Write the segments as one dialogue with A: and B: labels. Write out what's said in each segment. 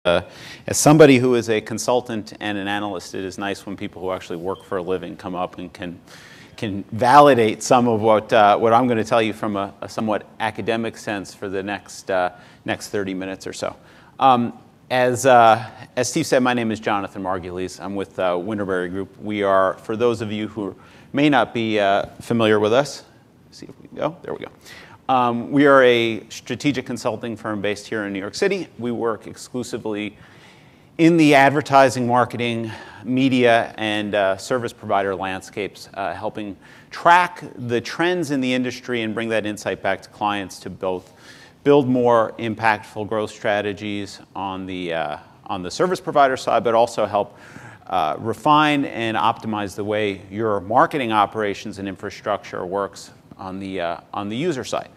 A: As somebody who is a consultant and an analyst, it is nice when people who actually work for a living come up and can validate some of what I'm going to tell you from a somewhat academic sense for the next 30 minutes or so. As Steve said, my name is Jonathan Margulies. I'm with Winterberry Group. We are, for those of you who may not be familiar with us, see if we can go. There we go. We are a strategic consulting firm based here in New York City. We work exclusively in the advertising, marketing, media, and service provider landscapes, helping track the trends in the industry and bring that insight back to clients to both build more impactful growth strategies on the service provider side, but also help refine and optimize the way your marketing operations and infrastructure works on the user side.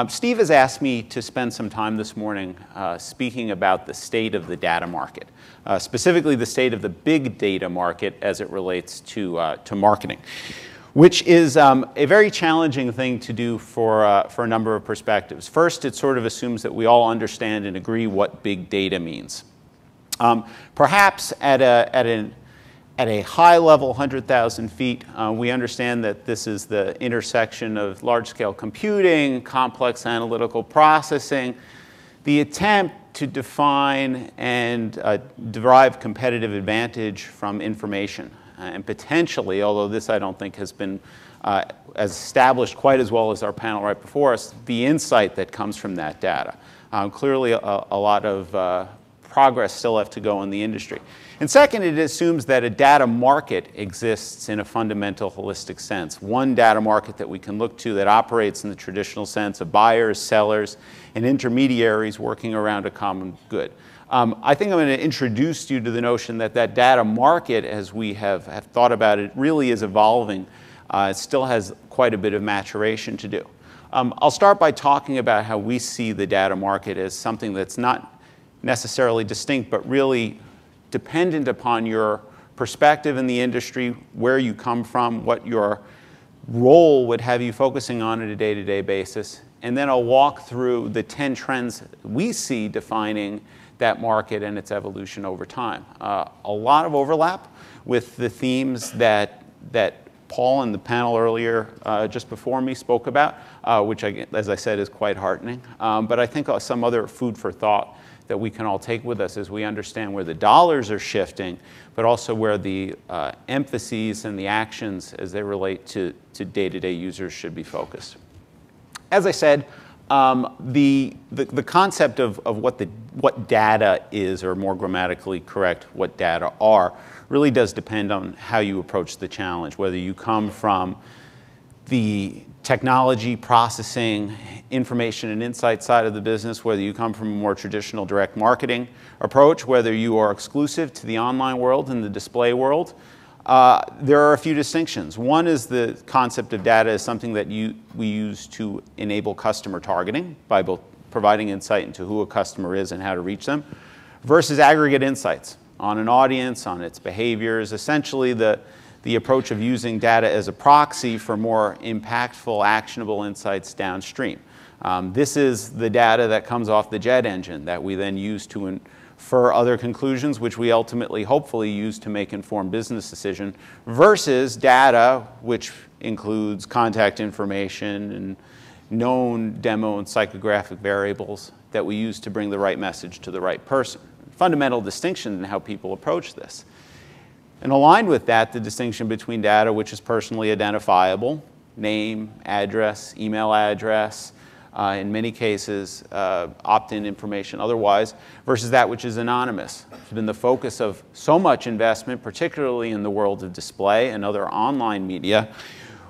A: Steve has asked me to spend some time this morning speaking about the state of the data market, specifically the state of the big data market as it relates to marketing, which is a very challenging thing to do for a number of perspectives. First, it sort of assumes that we all understand and agree what big data means. Perhaps at a high level, 100,000 feet, we understand that this is the intersection of large-scale computing, complex analytical processing, the attempt to define and derive competitive advantage from information. And potentially, although this I don't think has been as established quite as well as our panel right before us, the insight that comes from that data. Clearly, a lot of progress still have to go in the industry. And second, it assumes that a data market exists in a fundamental holistic sense. One data market that we can look to that operates in the traditional sense of buyers, sellers, and intermediaries working around a common good. I think I'm going to introduce you to the notion that that data market, as we have thought about it, really is evolving. It still has quite a bit of maturation to do. I'll start by talking about how we see the data market as something that's not necessarily distinct, but really dependent upon your perspective in the industry, where you come from, what your role would have you focusing on a day-to-day basis. And then I'll walk through the 10 trends we see defining that market and its evolution over time. A lot of overlap with the themes that Paul and the panel earlier just before me spoke about, which, as I said, is quite heartening. But I think some other food for thought that we can all take with us as we understand where the dollars are shifting, but also where the emphases and the actions as they relate to day-to-day users should be focused. As I said, the concept of what data is, or more grammatically correct, what data are, really does depend on how you approach the challenge, whether you come from the technology, processing, information and insight side of the business, whether you come from a more traditional direct marketing approach, whether you are exclusive to the online world and the display world. There are a few distinctions. One is the concept of data as something that we use to enable customer targeting by both providing insight into who a customer is and how to reach them, versus aggregate insights on an audience, on its behaviors, essentially the approach of using data as a proxy for more impactful, actionable insights downstream. This is the data that comes off the jet engine that we then use to infer other conclusions, which we ultimately, hopefully, use to make informed business decisions, versus data which includes contact information and known demo and psychographic variables that we use to bring the right message to the right person. Fundamental distinction in how people approach this. And aligned with that, the distinction between data which is personally identifiable, name, address, email address, in many cases opt-in information otherwise, versus that which is anonymous. It's been the focus of so much investment, particularly in the world of display and other online media,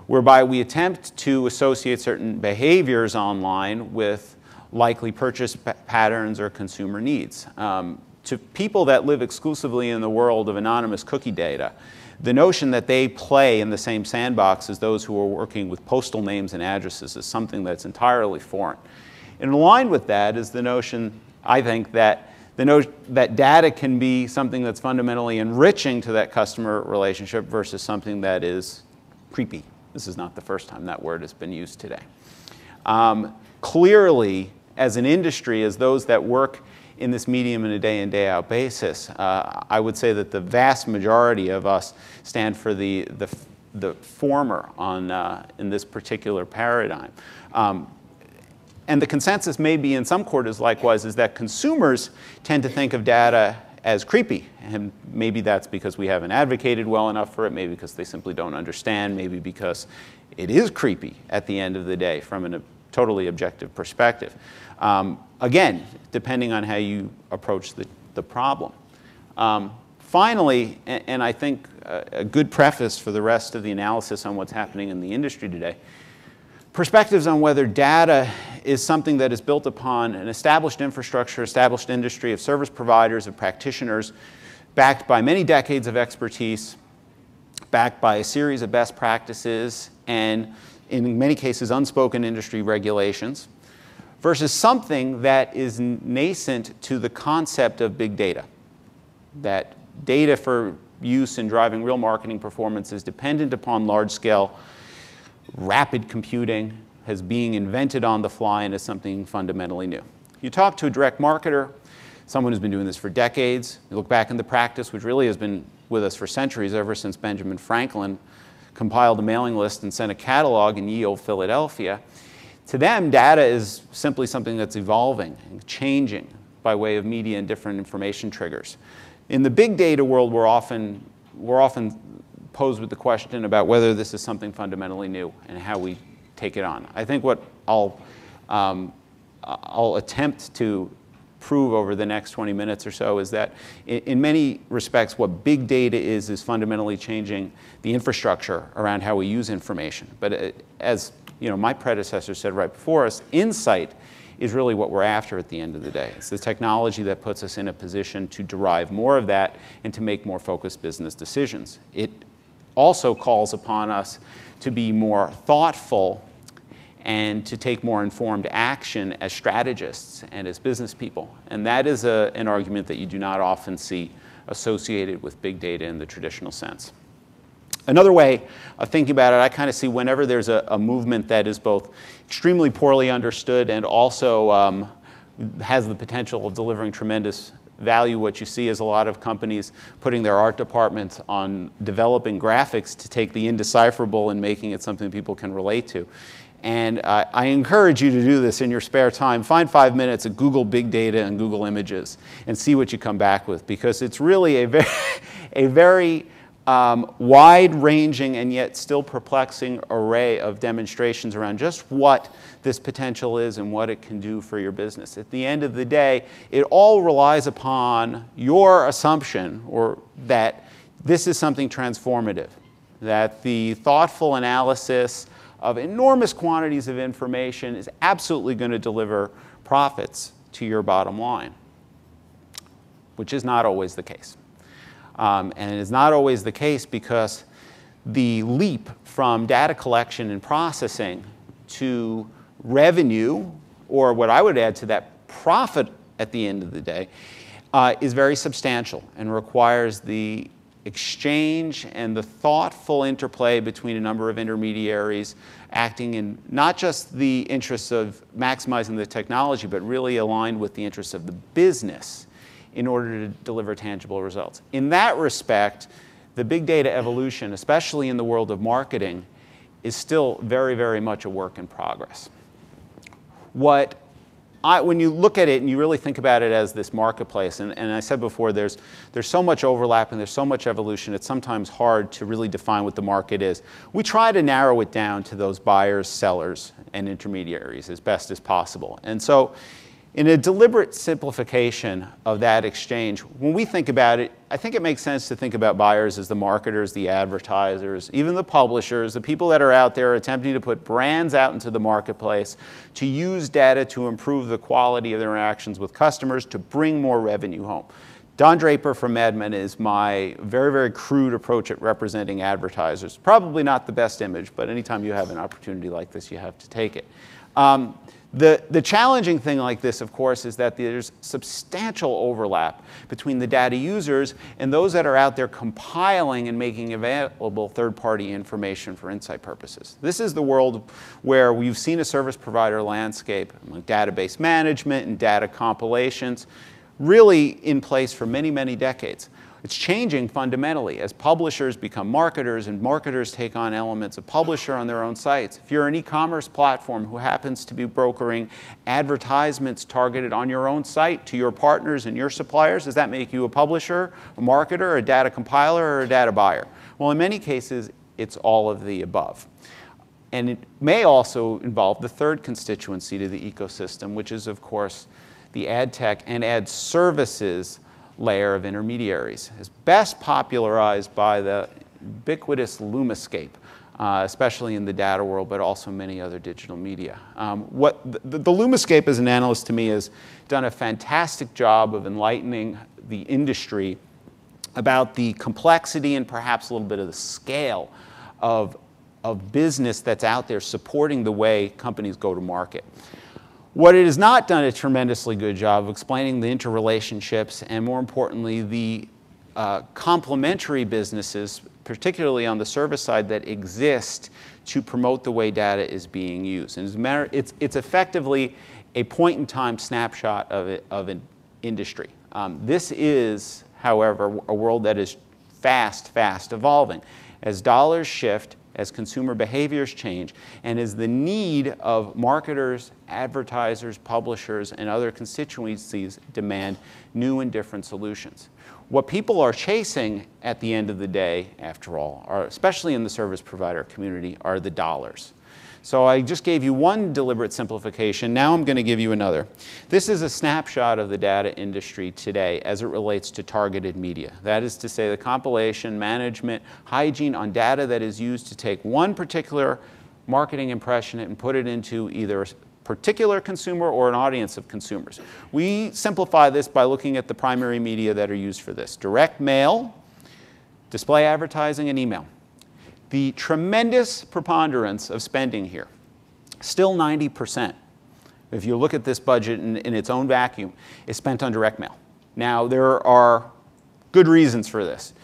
A: whereby we attempt to associate certain behaviors online with likely purchase patterns or consumer needs. To people that live exclusively in the world of anonymous cookie data, the notion that they play in the same sandbox as those who are working with postal names and addresses is something that's entirely foreign. And aligned with that is the notion, I think, that data can be something that's fundamentally enriching to that customer relationship versus something that is creepy. This is not the first time that word has been used today. Clearly, as an industry, as those that work in this medium on a day in, day out basis. I would say that the vast majority of us stand for the former in this particular paradigm. And the consensus may be in some quarters likewise is that consumers tend to think of data as creepy. And maybe that's because we haven't advocated well enough for it, maybe because they simply don't understand, maybe because it is creepy at the end of the day from a totally objective perspective. Again, depending on how you approach the problem. Finally, and I think a good preface for the rest of the analysis on what's happening in the industry today, perspectives on whether data is something that is built upon an established infrastructure, established industry of service providers, of practitioners, backed by many decades of expertise, backed by a series of best practices, and in many cases unspoken industry regulations, versus something that is nascent to the concept of big data. That data for use in driving real marketing performance is dependent upon large-scale rapid computing, as being invented on the fly, and is something fundamentally new. You talk to a direct marketer, someone who's been doing this for decades. You look back in the practice, which really has been with us for centuries, ever since Benjamin Franklin compiled a mailing list and sent a catalog in ye olde Philadelphia. To them, data is simply something that's evolving and changing by way of media and different information triggers. In the big data world, we're often posed with the question about whether this is something fundamentally new and how we take it on. I think what I'll attempt to prove over the next 20 minutes or so is that in many respects what big data is fundamentally changing the infrastructure around how we use information. But as my predecessor said right before us, insight is really what we're after at the end of the day. It's the technology that puts us in a position to derive more of that and to make more focused business decisions. It also calls upon us to be more thoughtful and to take more informed action as strategists and as business people. And that is an argument that you do not often see associated with big data in the traditional sense. Another way of thinking about it, I kind of see whenever there's a movement that is both extremely poorly understood and also has the potential of delivering tremendous value, what you see is a lot of companies putting their art departments on developing graphics to take the indecipherable and making it something people can relate to. And I encourage you to do this in your spare time. Find 5 minutes at Google Big Data and Google Images and see what you come back with, because it's really a very wide-ranging and yet still perplexing array of demonstrations around just what this potential is and what it can do for your business. At the end of the day, it all relies upon your assumption that this is something transformative, that the thoughtful analysis of enormous quantities of information is absolutely going to deliver profits to your bottom line, which is not always the case. And it is not always the case because the leap from data collection and processing to revenue, or what I would add to that, profit at the end of the day, is very substantial and requires the exchange and the thoughtful interplay between a number of intermediaries acting in not just the interests of maximizing the technology, but really aligned with the interests of the business in order to deliver tangible results. In that respect, the big data evolution, especially in the world of marketing, is still very, very much a work in progress. When you look at it and you really think about it as this marketplace, and I said before, there's so much overlap and there's so much evolution, it's sometimes hard to really define what the market is. We try to narrow it down to those buyers, sellers, and intermediaries as best as possible. And so in a deliberate simplification of that exchange, when we think about it, I think it makes sense to think about buyers as the marketers, the advertisers, even the publishers, the people that are out there attempting to put brands out into the marketplace to use data to improve the quality of their interactions with customers to bring more revenue home. Don Draper from Mad Men is my very, very crude approach at representing advertisers. Probably not the best image, but anytime you have an opportunity like this, you have to take it. The challenging thing like this, of course, is that there's substantial overlap between the data users and those that are out there compiling and making available third-party information for insight purposes. This is the world where we've seen a service provider landscape, like database management and data compilations, really in place for many, many decades. It's changing fundamentally as publishers become marketers and marketers take on elements of publisher on their own sites. If you're an e-commerce platform who happens to be brokering advertisements targeted on your own site to your partners and your suppliers, does that make you a publisher, a marketer, a data compiler, or a data buyer? Well, in many cases, it's all of the above. And it may also involve the third constituency to the ecosystem, which is, of course, the ad tech and ad services layer of intermediaries. Is best popularized by the ubiquitous Lumascape, especially in the data world, but also many other digital media. The Lumascape, as an analyst to me, has done a fantastic job of enlightening the industry about the complexity and perhaps a little bit of the scale of business that's out there supporting the way companies go to market. What it has not done a tremendously good job of explaining the interrelationships and, more importantly, the complementary businesses, particularly on the service side, that exist to promote the way data is being used. And as a matter, it's effectively a point-in-time snapshot of an industry. This is, however, a world that is fast evolving. As dollars shift, as consumer behaviors change, and as the need of marketers, advertisers, publishers, and other constituencies demand new and different solutions. What people are chasing at the end of the day, after all, especially in the service provider community, are the dollars. So I just gave you one deliberate simplification. Now I'm going to give you another. This is a snapshot of the data industry today as it relates to targeted media. That is to say, the compilation, management, hygiene on data that is used to take one particular marketing impression and put it into either a particular consumer or an audience of consumers. We simplify this by looking at the primary media that are used for this: direct mail, display advertising, and email. The tremendous preponderance of spending here, still 90%, if you look at this budget in its own vacuum, is spent on direct mail. Now, there are good reasons for this.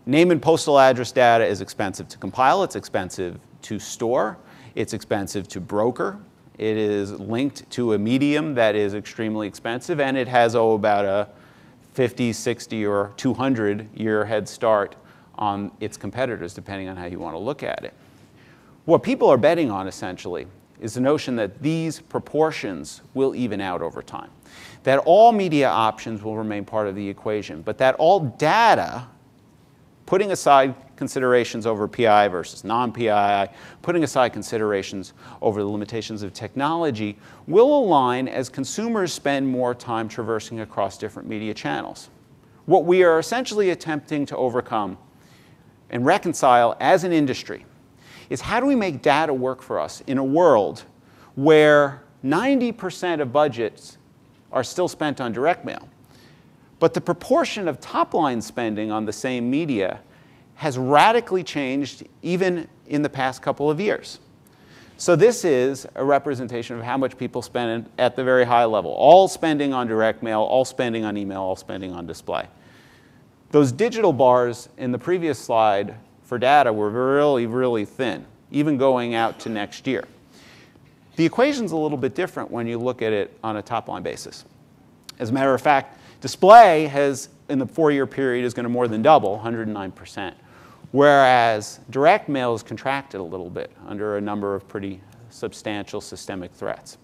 A: Name and postal address data is expensive to compile, it's expensive to store, it's expensive to broker, it is linked to a medium that is extremely expensive, and it has about a 50, 60, or 200-year head start on its competitors, depending on how you want to look at it. What people are betting on, essentially, is the notion that these proportions will even out over time, that all media options will remain part of the equation, but that all data, putting aside considerations over PI versus non-PI, putting aside considerations over the limitations of technology, will align as consumers spend more time traversing across different media channels. What we are essentially attempting to overcome and reconcile as an industry is, how do we make data work for us in a world where 90% of budgets are still spent on direct mail, but the proportion of top-line spending on the same media has radically changed even in the past couple of years. So this is a representation of how much people spend at the very high level, all spending on direct mail, all spending on email, all spending on display. Those digital bars in the previous slide for data were really thin, even going out to next year. The equation's a little bit different when you look at it on a top-line basis. As a matter of fact, display has, in the 4-year period, is going to more than double, 109%, whereas direct mail has contracted a little bit under a number of pretty substantial systemic threats.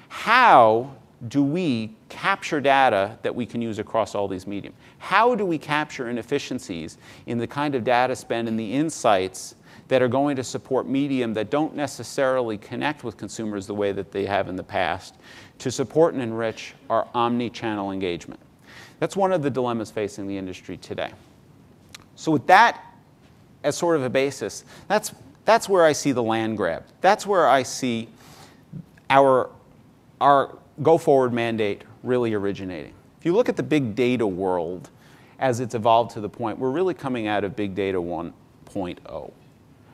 A: How do we capture data that we can use across all these medium? How do we capture inefficiencies in the kind of data spend and the insights that are going to support medium that don't necessarily connect with consumers the way that they have in the past, to support and enrich our omni-channel engagement? That's one of the dilemmas facing the industry today. So with that as sort of a basis, that's where I see the land grab. That's where I see our go-forward mandate really originating. If you look at the big data world as it's evolved to the point, we're really coming out of big data 1.0.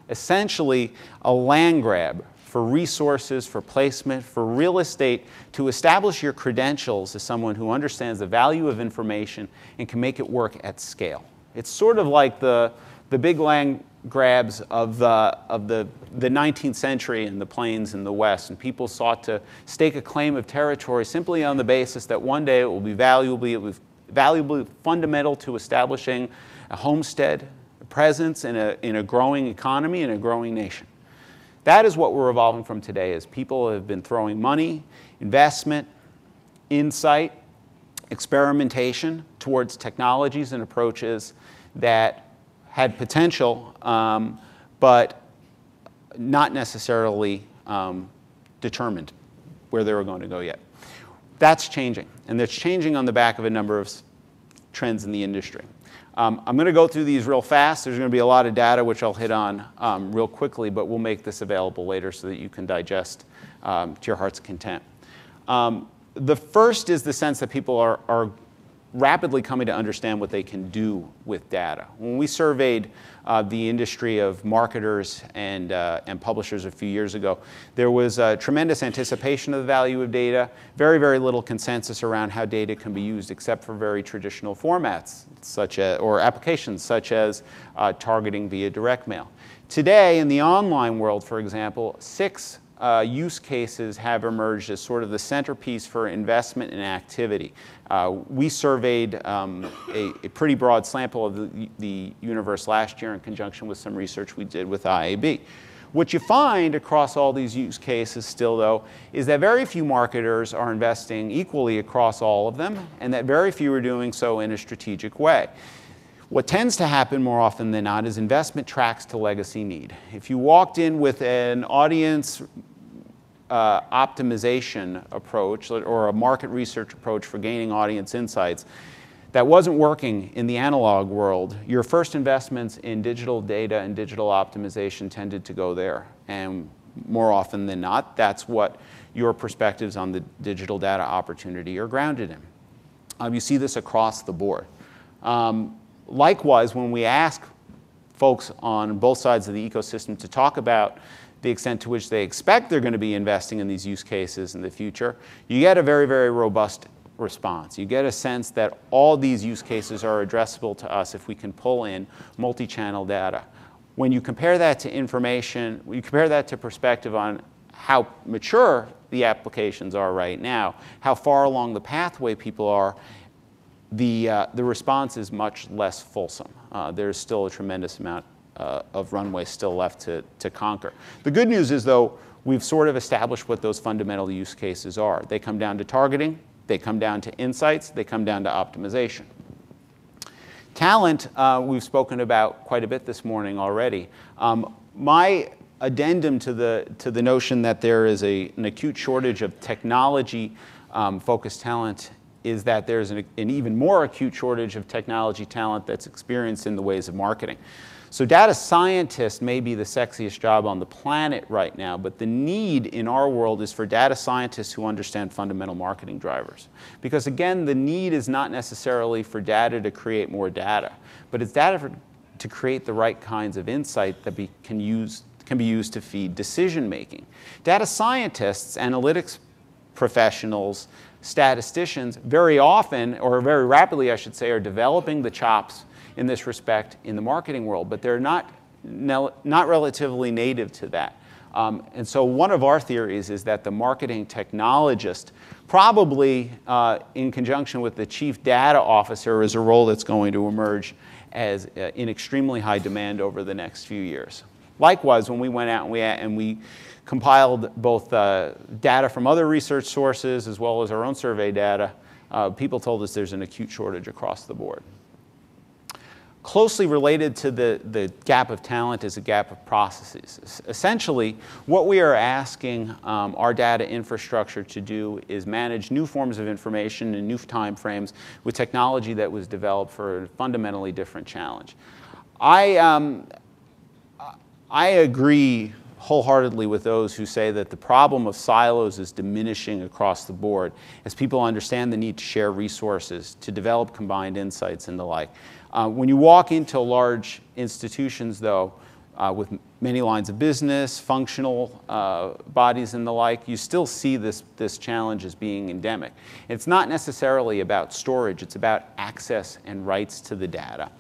A: Essentially, a land grab for resources, for placement, for real estate, to establish your credentials as someone who understands the value of information and can make it work at scale. It's sort of like the big land grabs of the 19th century in the plains in the West, and people sought to stake a claim of territory simply on the basis that one day it will be valuably fundamental to establishing a homestead, a presence in a growing economy and a growing nation. That is what we're evolving from today, as people have been throwing money, investment, insight, experimentation towards technologies and approaches that had potential, but not necessarily determined where they were going to go yet. That's changing, and it's changing on the back of a number of trends in the industry. I'm going to go through these real fast. There's going to be a lot of data which I'll hit on real quickly, but we'll make this available later so that you can digest to your heart's content. The first is the sense that people are rapidly coming to understand what they can do with data. When we surveyed the industry of marketers and publishers a few years ago, there was a tremendous anticipation of the value of data, very, very little consensus around how data can be used except for very traditional formats or applications such as targeting via direct mail. Today, in the online world, for example, 6 use cases have emerged as sort of the centerpiece for investment and activity. We surveyed a pretty broad sample of the universe last year in conjunction with some research we did with IAB. What you find across all these use cases still, though, is that very few marketers are investing equally across all of them, and that very few are doing so in a strategic way. What tends to happen more often than not is investment tracks to legacy need. If you walked in with an audience optimization approach or a market research approach for gaining audience insights that wasn't working in the analog world, your first investments in digital data and digital optimization tended to go there. And more often than not, that's what your perspectives on the digital data opportunity are grounded in. You see this across the board. Likewise, when we ask folks on both sides of the ecosystem to talk about the extent to which they expect they're going to be investing in these use cases in the future, you get a very, very robust response. You get a sense that all these use cases are addressable to us if we can pull in multi-channel data. When you compare that to information, you compare that to perspective on how mature the applications are right now, how far along the pathway people are, the response is much less fulsome. There's still a tremendous amount of runway still left to conquer. The good news is, though, we've sort of established what those fundamental use cases are. They come down to targeting, they come down to insights, they come down to optimization. Talent, we've spoken about quite a bit this morning already. My addendum to the notion that there is an acute shortage of technology-focused talent is that there's an even more acute shortage of technology talent that's experienced in the ways of marketing. So data scientist may be the sexiest job on the planet right now, but the need in our world is for data scientists who understand fundamental marketing drivers. Because again, the need is not necessarily for data to create more data, but it's data to create the right kinds of insight that can be used to feed decision making. Data scientists, analytics professionals, statisticians very often, or very rapidly I should say, are developing the chops in this respect in the marketing world, but they're not relatively native to that. And so one of our theories is that the marketing technologist, probably in conjunction with the chief data officer, is a role that's going to emerge as in extremely high demand over the next few years. Likewise, when we went out and we compiled both data from other research sources as well as our own survey data, people told us there's an acute shortage across the board. Closely related to the gap of talent is a gap of processes. Essentially, what we are asking our data infrastructure to do is manage new forms of information in new time frames with technology that was developed for a fundamentally different challenge. I agree wholeheartedly with those who say that the problem of silos is diminishing across the board as people understand the need to share resources, to develop combined insights and the like. When you walk into large institutions, though, with many lines of business, functional bodies and the like, you still see this challenge as being endemic. It's not necessarily about storage, it's about access and rights to the data.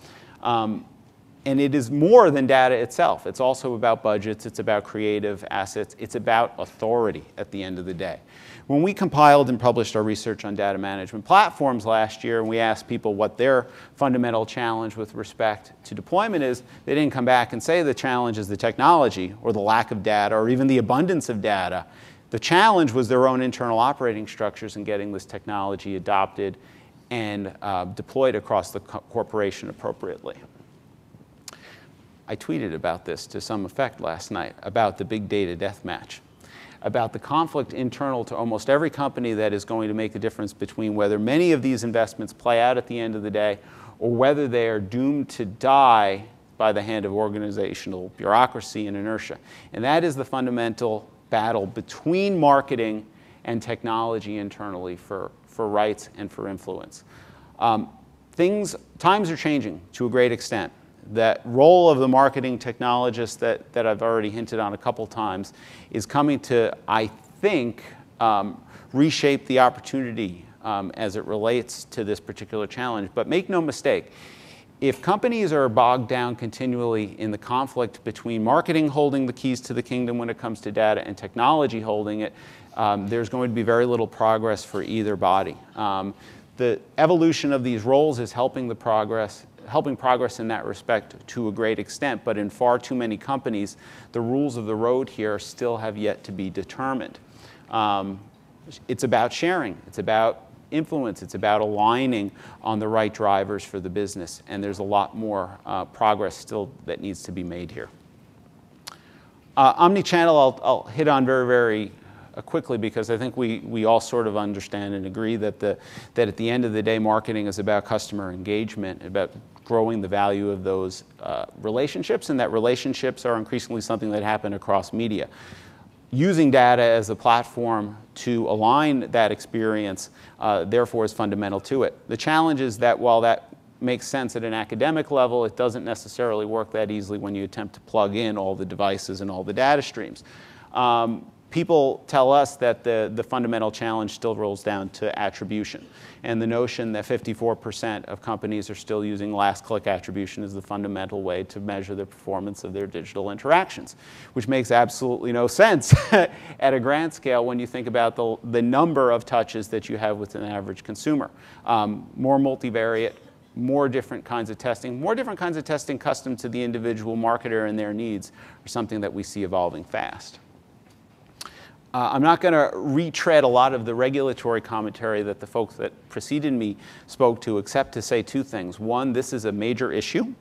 A: And it is more than data itself. It's also about budgets, it's about creative assets, it's about authority at the end of the day. When we compiled and published our research on data management platforms last year, and we asked people what their fundamental challenge with respect to deployment is, they didn't come back and say the challenge is the technology or the lack of data or even the abundance of data. The challenge was their own internal operating structures in getting this technology adopted and deployed across the corporation appropriately. I tweeted about this to some effect last night, about the big data deathmatch, about the conflict internal to almost every company that is going to make a difference between whether many of these investments play out at the end of the day or whether they are doomed to die by the hand of organizational bureaucracy and inertia. And that is the fundamental battle between marketing and technology internally for rights and for influence. Times are changing to a great extent. That role of the marketing technologist that I've already hinted on a couple times is coming to, I think, reshape the opportunity as it relates to this particular challenge. But make no mistake, if companies are bogged down continually in the conflict between marketing holding the keys to the kingdom when it comes to data and technology holding it, there's going to be very little progress for either body. The evolution of these roles is helping progress in that respect to a great extent, but in far too many companies, the rules of the road here still have yet to be determined. It's about sharing, it's about influence, it's about aligning on the right drivers for the business, and there's a lot more progress still that needs to be made here. Omnichannel, I'll hit on very quickly because I think we all sort of understand and agree that at the end of the day, marketing is about customer engagement, about growing the value of those relationships, and that relationships are increasingly something that happen across media. Using data as a platform to align that experience, therefore, is fundamental to it. The challenge is that while that makes sense at an academic level, it doesn't necessarily work that easily when you attempt to plug in all the devices and all the data streams. People tell us that the fundamental challenge still rolls down to attribution. And the notion that 54% of companies are still using last-click attribution is the fundamental way to measure the performance of their digital interactions, which makes absolutely no sense at a grand scale when you think about the number of touches that you have with an average consumer. More multivariate, more different kinds of testing custom to the individual marketer and their needs are something that we see evolving fast. I'm not going to retread a lot of the regulatory commentary that the folks that preceded me spoke to, except to say two things. One, this is a major issue.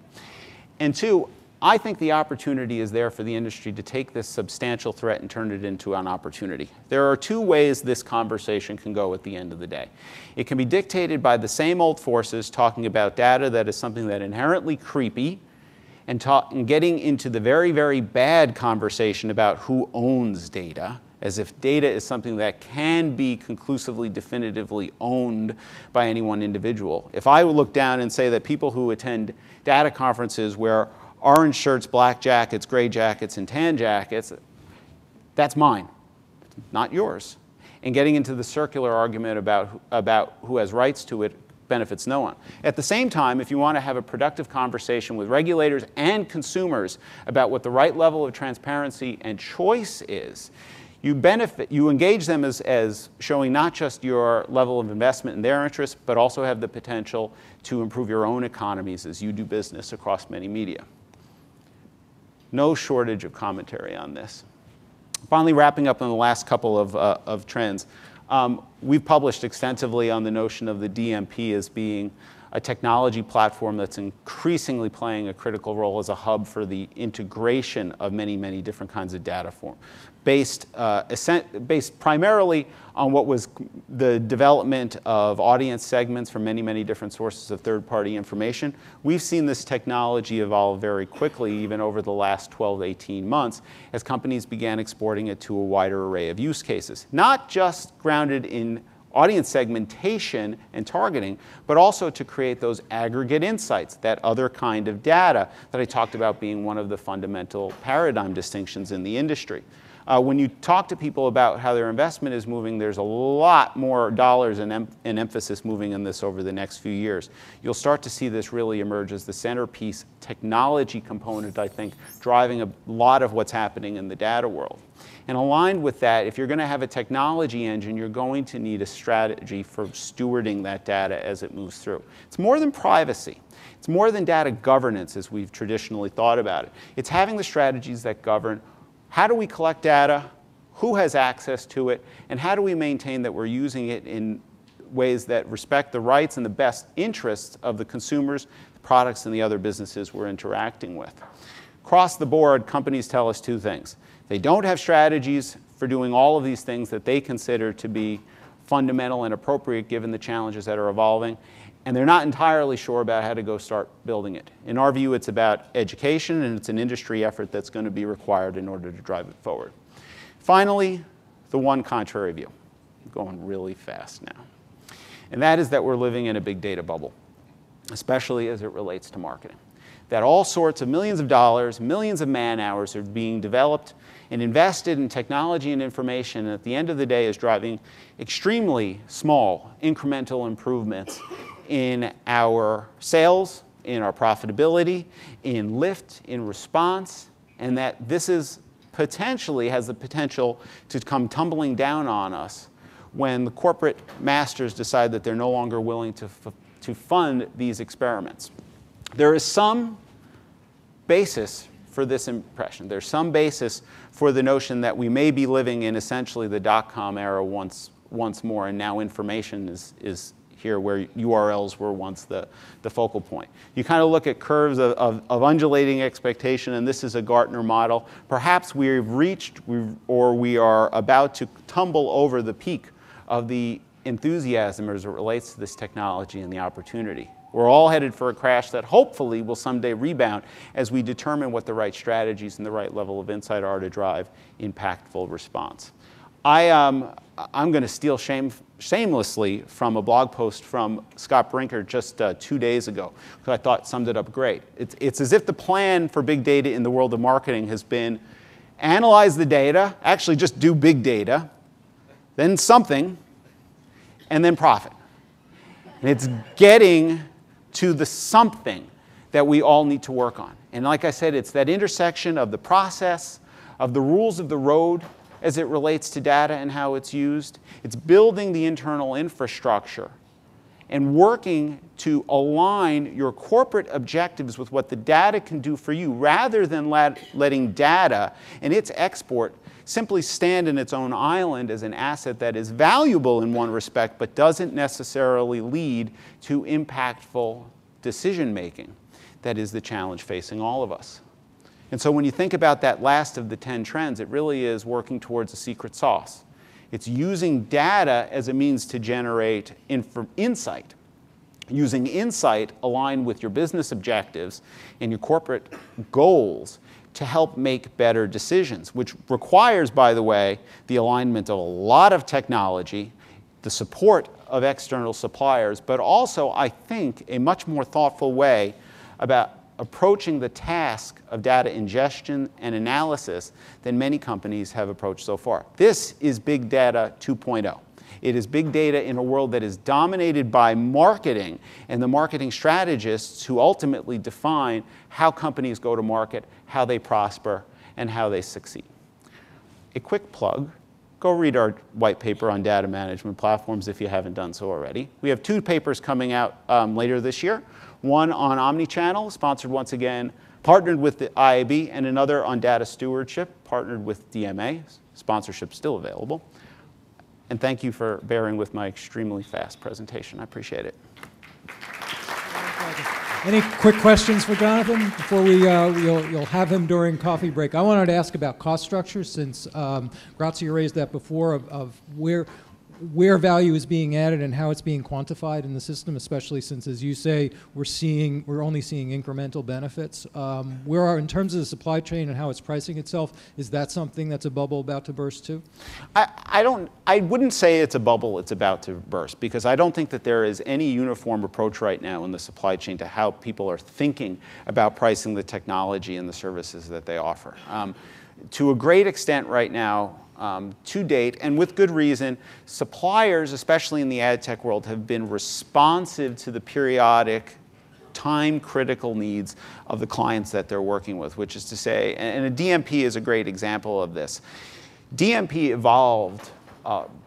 A: And two, I think the opportunity is there for the industry to take this substantial threat and turn it into an opportunity. There are two ways this conversation can go at the end of the day. It can be dictated by the same old forces talking about data that is something that inherently creepy, and getting into the very bad conversation about who owns data, as if data is something that can be conclusively, definitively owned by any one individual. If I would look down and say that people who attend data conferences wear orange shirts, black jackets, gray jackets, and tan jackets, that's mine, not yours. And getting into the circular argument about who has rights to it benefits no one. At the same time, if you want to have a productive conversation with regulators and consumers about what the right level of transparency and choice is, you engage them as showing not just your level of investment in their interests, but also have the potential to improve your own economies as you do business across many media. No shortage of commentary on this. Finally, wrapping up on the last couple of trends. We've published extensively on the notion of the DMP as being a technology platform that's increasingly playing a critical role as a hub for the integration of many different kinds of data form, based primarily on what was the development of audience segments from many different sources of third-party information. We've seen this technology evolve very quickly, even over the last 12 to 18 months, as companies began exporting it to a wider array of use cases, not just grounded in audience segmentation and targeting, but also to create those aggregate insights, that other kind of data that I talked about being one of the fundamental paradigm distinctions in the industry. When you talk to people about how their investment is moving, there's a lot more dollars and emphasis moving in this over the next few years. You'll start to see this really emerge as the centerpiece technology component, I think, driving a lot of what's happening in the data world. And aligned with that, if you're going to have a technology engine, you're going to need a strategy for stewarding that data as it moves through. It's more than privacy. It's more than data governance as we've traditionally thought about it. It's having the strategies that govern how do we collect data, who has access to it, and how do we maintain that we're using it in ways that respect the rights and the best interests of the consumers, the products, and the other businesses we're interacting with. Across the board, companies tell us two things. They don't have strategies for doing all of these things that they consider to be fundamental and appropriate given the challenges that are evolving, and they're not entirely sure about how to go start building it. In our view, it's about education, and it's an industry effort that's going to be required in order to drive it forward. Finally, the one contrary view. I'm going really fast now. And that is that we're living in a big data bubble, especially as it relates to marketing. That all sorts of millions of dollars, millions of man-hours are being developed and invested in technology and information, and at the end of the day is driving extremely small incremental improvements in our sales, in our profitability, in lift, in response, and that this is potentially has the potential to come tumbling down on us when the corporate masters decide that they're no longer willing to fund these experiments. There is some basis for this impression. There's some basis for the notion that we may be living in essentially the dot-com era once more, and now information is here where URLs were once the focal point. You kind of look at curves of undulating expectation, and this is a Gartner model. Perhaps we've reached or we are about to tumble over the peak of the enthusiasm as it relates to this technology and the opportunity. We're all headed for a crash that hopefully will someday rebound as we determine what the right strategies and the right level of insight are to drive impactful response. I'm going to steal shamelessly from a blog post from Scott Brinker just 2 days ago, because I thought summed it up great. It's as if the plan for big data in the world of marketing has been analyze the data, actually just do big data, then something, and then profit. And it's getting to the something that we all need to work on. And like I said, it's that intersection of the process, of the rules of the road as it relates to data and how it's used. It's building the internal infrastructure and working to align your corporate objectives with what the data can do for you, rather than letting data and its export simply stand in its own island as an asset that is valuable in one respect, but doesn't necessarily lead to impactful decision making. That is the challenge facing all of us. And so when you think about that last of the 10 trends, it really is working towards a secret sauce. It's using data as a means to generate insight. Using insight aligned with your business objectives and your corporate goals to help make better decisions, which requires, by the way, the alignment of a lot of technology, the support of external suppliers, but also, I think, a much more thoughtful way about approaching the task of data ingestion and analysis than many companies have approached so far. This is big data 2.0. It is big data in a world that is dominated by marketing and the marketing strategists who ultimately define how companies go to market, how they prosper, and how they succeed. A quick plug, go read our white paper on data management platforms if you haven't done so already. We have 2 papers coming out later this year. One on omnichannel, sponsored once again, partnered with the IAB, and another on data stewardship, partnered with DMA. Sponsorship still available. And thank you for bearing with my extremely fast presentation. I appreciate it.
B: Any quick questions for Jonathan before you'll have him during coffee break? I wanted to ask about cost structure, since Grazia raised that before, of where value is being added and how it's being quantified in the system, especially since, as you say, we're only seeing incremental benefits. In terms of the supply chain and how it's pricing itself, is that something that's a bubble about to burst too?
A: I wouldn't say it's a bubble it's about to burst, because I don't think that there is any uniform approach right now in the supply chain to how people are thinking about pricing the technology and the services that they offer. to a great extent right now, to date, and with good reason, suppliers, especially in the ad tech world, have been responsive to the periodic, time-critical needs of the clients that they're working with, which is to say, and a DMP is a great example of this. DMP evolved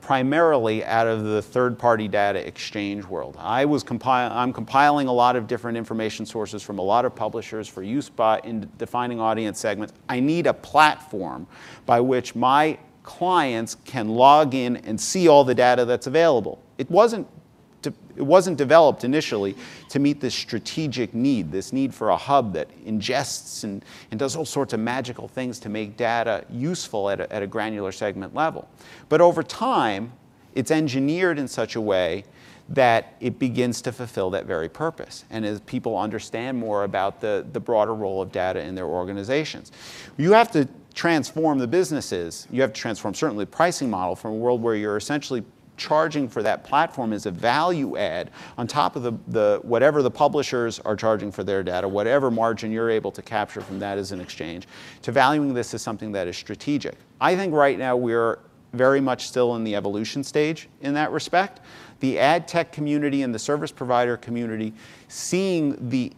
A: primarily out of the third-party data exchange world. I'm compiling a lot of different information sources from a lot of publishers for use in defining audience segments. I need a platform by which my clients can log in and see all the data that's available. It wasn't developed initially to meet this strategic need, this need for a hub that ingests and does all sorts of magical things to make data useful at a granular segment level. But over time, it's engineered in such a way that it begins to fulfill that very purpose. And as people understand more about the broader role of data in their organizations, you have to transform the businesses. You have to transform certainly the pricing model from a world where you're essentially charging for that platform as a value add on top of whatever the publishers are charging for their data, whatever margin you're able to capture from that as an exchange, to valuing this as something that is strategic. I think right now we're very much still in the evolution stage in that respect. The ad tech community and the service provider community seeing the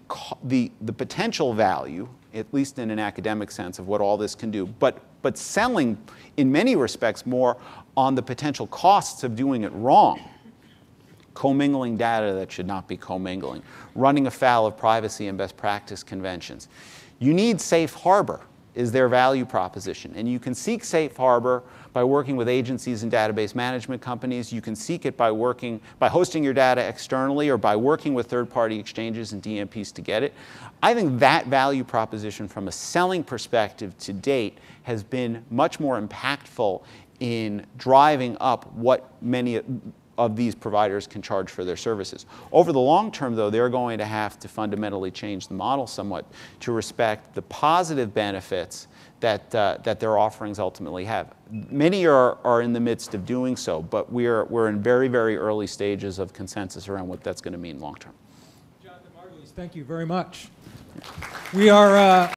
A: potential value, at least in an academic sense, of what all this can do, but selling in many respects more on the potential costs of doing it wrong. Commingling data that should not be commingling, running afoul of privacy and best practice conventions. You need safe harbor is their value proposition. And you can seek safe harbor by working with agencies and database management companies. You can seek it by hosting your data externally or by working with third-party exchanges and DMPs to get it. I think that value proposition from a selling perspective to date has been much more impactful in driving up what many of these providers can charge for their services. Over the long term, though, they're going to have to fundamentally change the model somewhat to respect the positive benefits that their offerings ultimately have. Many are in the midst of doing so, but we're in very, very early stages of consensus around what that's going to mean long term.
B: Jonathan Margulies, thank you very much. We are